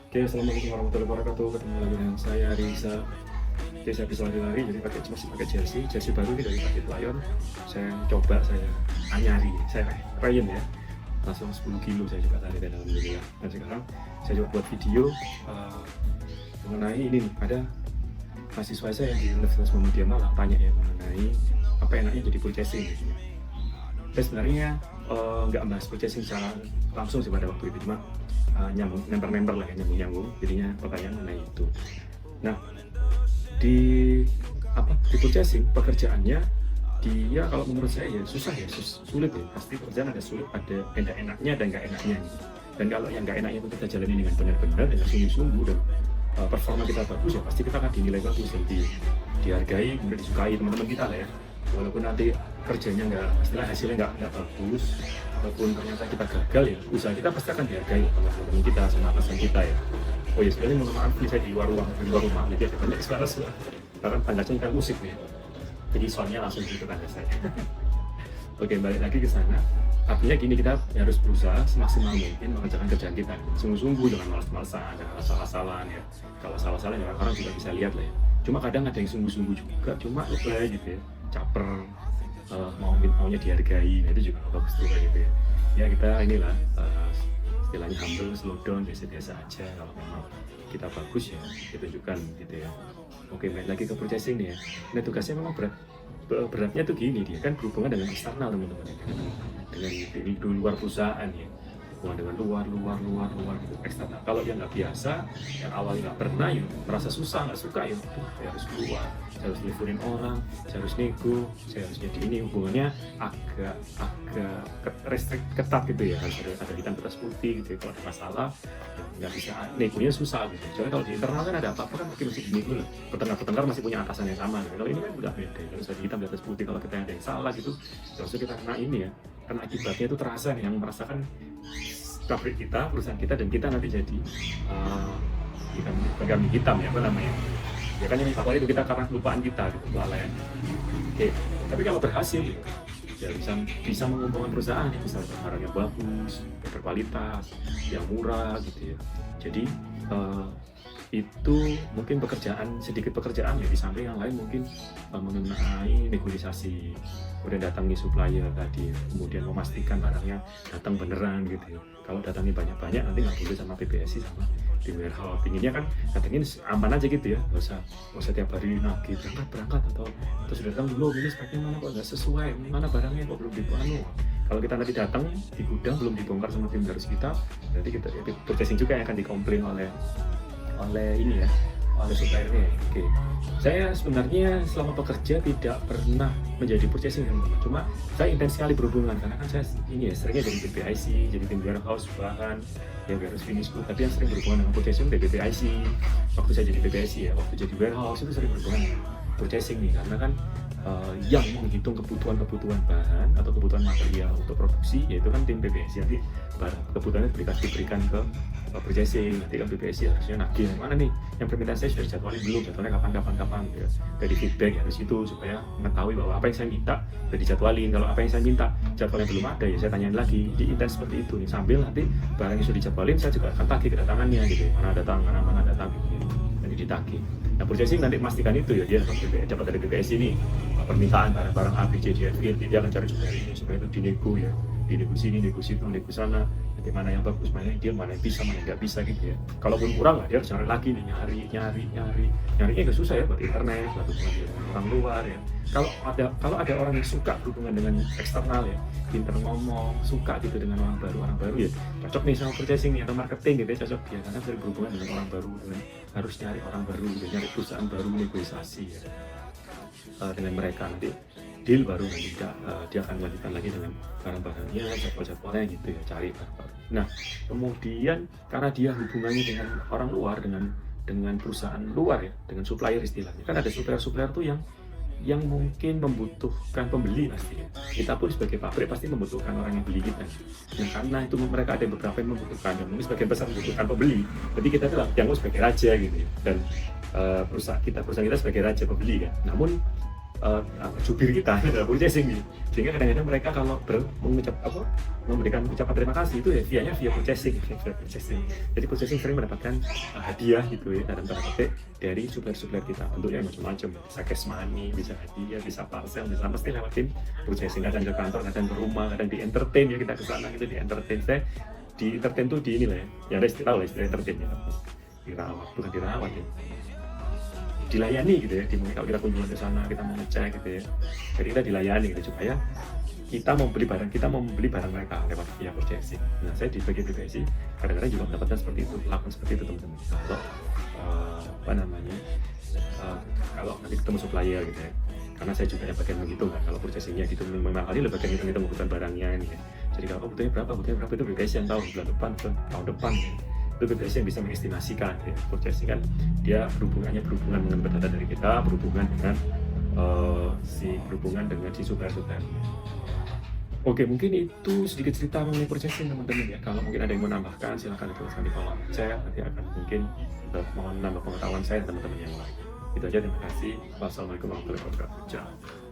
Oke, assalamualaikum warahmatullahi wabarakatuh. Ketemu lagi dengan saya Riza. Oke, saya bisa lari-lari, jadi masih pakai jersey baru ini dari Paket Lion. Saya coba, saya anyari, saya Ryan ya. Langsung 10 kilo saya coba tadi dan alhamdulillah. Dan sekarang saya coba buat video mengenai ini nih. Ada mahasiswa saya yang di Universitas Muhammadiyah Malang tanya ya mengenai apa enaknya jadi purchasing. Saya sebenarnya nggak bahas purchasing secara langsung sih pada waktu itu, cuma nyambung, member lah ya, nyambung, jadinya pertanyaan mengenai itu. Nah, di di purchasing pekerjaannya dia kalau menurut saya ya susah ya, sulit ya, pasti pekerjaan ada sulit, ada enak-enaknya dan nggak enaknya gitu. Dan kalau yang nggak enaknya itu kita jalani dengan benar-benar, dengan sungguh-sungguh, dan performa kita bagus ya pasti kita akan dinilai bagus dan dihargai, kemudian disukai teman-teman kita lah ya. Walaupun nanti kerjanya nggak, istilah hasilnya nggak bagus, ataupun ternyata kita gagal ya, usaha kita pasti akan dihargai sama teman-teman kita, sama atasan kita ya. Oh ya, sebenarnya mohon maaf nih, saya di luar rumah, jadi ada banyak suara karena tangganya kan musik nih, jadi soalnya langsung gitu tangga saya. Oke, balik lagi ke sana. Artinya gini, kita harus berusaha semaksimal mungkin mengerjakan kerjaan kita sungguh-sungguh, dengan malas-malasan, dengan asal-asalan ya. Kalau salah-salah ya orang juga bisa lihat lah ya. Cuma kadang ada yang sungguh-sungguh juga, cuma lebay gitu ya, caper, maunya dihargai, nah itu juga bagus juga gitu ya. Ya kita inilah istilahnya humble, slow down, biasa-biasa aja. Kalau memang kita bagus ya ditunjukkan gitu ya. Oke, balik lagi ke purchasing nih ya. Nah, tugasnya memang beratnya tuh gini, dia kan berhubungan dengan eksternal teman-teman, dengan di luar perusahaan ya, hubungan dengan luar gitu, eksternal. Kalau yang nggak biasa, yang awalnya nggak pernah ya merasa susah, nggak suka ya, saya harus keluar, saya harus teleponin orang, saya harus nego, saya harus jadi ini, hubungannya agak ketat gitu ya, harus ada hitam di atas putih gitu ya. Kalau ada masalah nggak bisa, negonya susah gitu. Soalnya kalau di internal kan ada apa-apa kan mungkin masih dinego lah, petengah masih punya atasan yang sama gitu. Kalau ini kan udah beda, harus ada hitam di atas putih. Kalau kita ada yang salah gitu, terus kita kena ini ya, karena akibatnya itu terasa nih, yang merasakan pabrik kita, perusahaan kita, dan kita nanti jadi kambing hitam ya, apa namanya ya kan, yang awalnya itu kita karena kelupaan kita gitu, kelalaian. Oke, tapi kalau berhasil ya bisa menguntungkan perusahaan, bisa barang yang bagus, yang berkualitas, yang murah gitu ya. Jadi itu mungkin sedikit pekerjaan ya, di samping yang lain mungkin mengenai negosiasi, kemudian datangi supplier tadi, kemudian memastikan barangnya datang beneran gitu ya. Kalau datangnya banyak-banyak nanti nggak boleh sama PBSI, sama di warehouse. Pinginnya kan datangin aman aja gitu ya, nggak usah tiap hari nagih berangkat atau terus datang dulu, ini speknya mana kok nggak sesuai, mana barangnya kok belum dibuang. Kalau kita nanti datang di gudang belum dibongkar sama tim harus kita, nanti kita purchasing juga yang akan dikomplain oleh ini ya, oleh suppliernya. Oke, saya sebenarnya selama bekerja tidak pernah menjadi purchasing teman-teman, cuma saya intens sekali berhubungan karena kan saya ini ya seringnya jadi tim PIC, jadi tim warehouse, bahan ya harus finish good, tapi yang sering berhubungan dengan purchasing dari PIC. Waktu saya jadi PIC ya, waktu jadi warehouse itu sering berhubungan dengan purchasing nih, karena kan yang menghitung kebutuhan bahan atau kebutuhan material untuk produksi yaitu kan tim PPSI. Nanti kebutuhannya diberikan ke purchasing, nanti kan PPSI harusnya nagih mana nih yang permintaan saya sudah dijadwalin belum, jadwalnya kapan ya. Dari feedback ya, harus itu supaya mengetahui bahwa apa yang saya minta sudah dijadwalin. Kalau apa yang saya minta jadwalnya belum ada ya saya tanyain lagi, di intens seperti itu nih, sambil nanti barang yang sudah dijadwalin saya juga akan tagih kedatangannya gitu ya, mana datang gitu, nanti ditagih. Nah, purchasing nanti memastikan itu ya, dia dapat dari BPS ini permintaan barang A, B, C, D, F, G, dia akan cari supaya itu dinego ya, dinego sini, nego situ, nego sana, nanti mana yang bagus, mana yang deal, mana yang bisa, mana yang nggak bisa gitu ya. Kalaupun kurang lah dia harus cari lagi nih, nyarinya agak susah ya, buat internet, buat orang luar ya. Kalau ada orang yang suka berhubungan dengan eksternal ya, pinter ngomong, suka gitu dengan orang baru ya, cocok nih sama purchasing nih, atau marketing gitu ya, cocok dia karena sering berhubungan dengan orang baru, dengan harus nyari orang baru gitu, nyari perusahaan baru, negosiasi ya dengan mereka, nanti deal baru, nanti dia akan lanjutkan lagi dengan barang-barangnya, jadwal-jadwalnya gitu ya, cari barang-barang. Nah, kemudian karena dia hubungannya dengan orang luar, dengan perusahaan luar ya, dengan supplier istilahnya, kan ada supplier tuh yang mungkin membutuhkan pembeli pasti ya. Kita pun sebagai pabrik pasti membutuhkan orang yang beli kita. Nah, karena itu mereka ada beberapa yang membutuhkan, dan mungkin sebagian besar membutuhkan pembeli. Jadi kita tuh dianggap sebagai raja gitu ya. Dan perusahaan kita sebagai raja pembeli kan. Namun jubir kita itu adalah purchasing nih. Sehingga kadang-kadang mereka kalau memberikan ucapan terima kasih itu ya via purchasing. Jadi purchasing sering mendapatkan hadiah gitu ya dalam tanda petik dari supplier kita, bentuknya macam-macam, bisa cash money, bisa hadiah, bisa parcel, bisa pasti lewatin purchasing. Kadang ke kantor, kadang ke rumah, kadang di entertain ya, kita ke sana gitu, di entertain. Saya di entertain tuh di inilah ya ada istilah entertain ya, dirawat, bukan dirawat ya, dilayani gitu ya. Dimulai kalau kita kunjungan ke sana, kita mau ngecek gitu ya, jadi kita dilayani gitu supaya kita mau membeli barang mereka lewat via purchasing. Nah, saya di bagian privasi kadang-kadang juga mendapatkan seperti itu, lakukan seperti itu teman-teman. Kalau nanti ketemu supplier gitu ya, karena saya juga yang bagian menghitung kan, kalau purchasingnya gitu memang kali lebih bagian hitung kebutuhan barangnya gitu ya. Jadi kalau butuhnya berapa itu BPS yang tahu, bulan depan, tahun depan itu BPS yang bisa mengestimasikan ya. Purchasing kan dia berhubungan dengan data dari kita, berhubungan dengan si supplier. Oke, mungkin itu sedikit cerita mengenai purchasing teman-teman ya. Kalau mungkin ada yang mau nambahkan, silahkan dituliskan di kolom chat, nanti akan mungkin mohon nambah pengetahuan saya dan teman-teman yang lain. Itu aja, terima kasih. Wassalamualaikum warahmatullahi wabarakatuh. Ciao.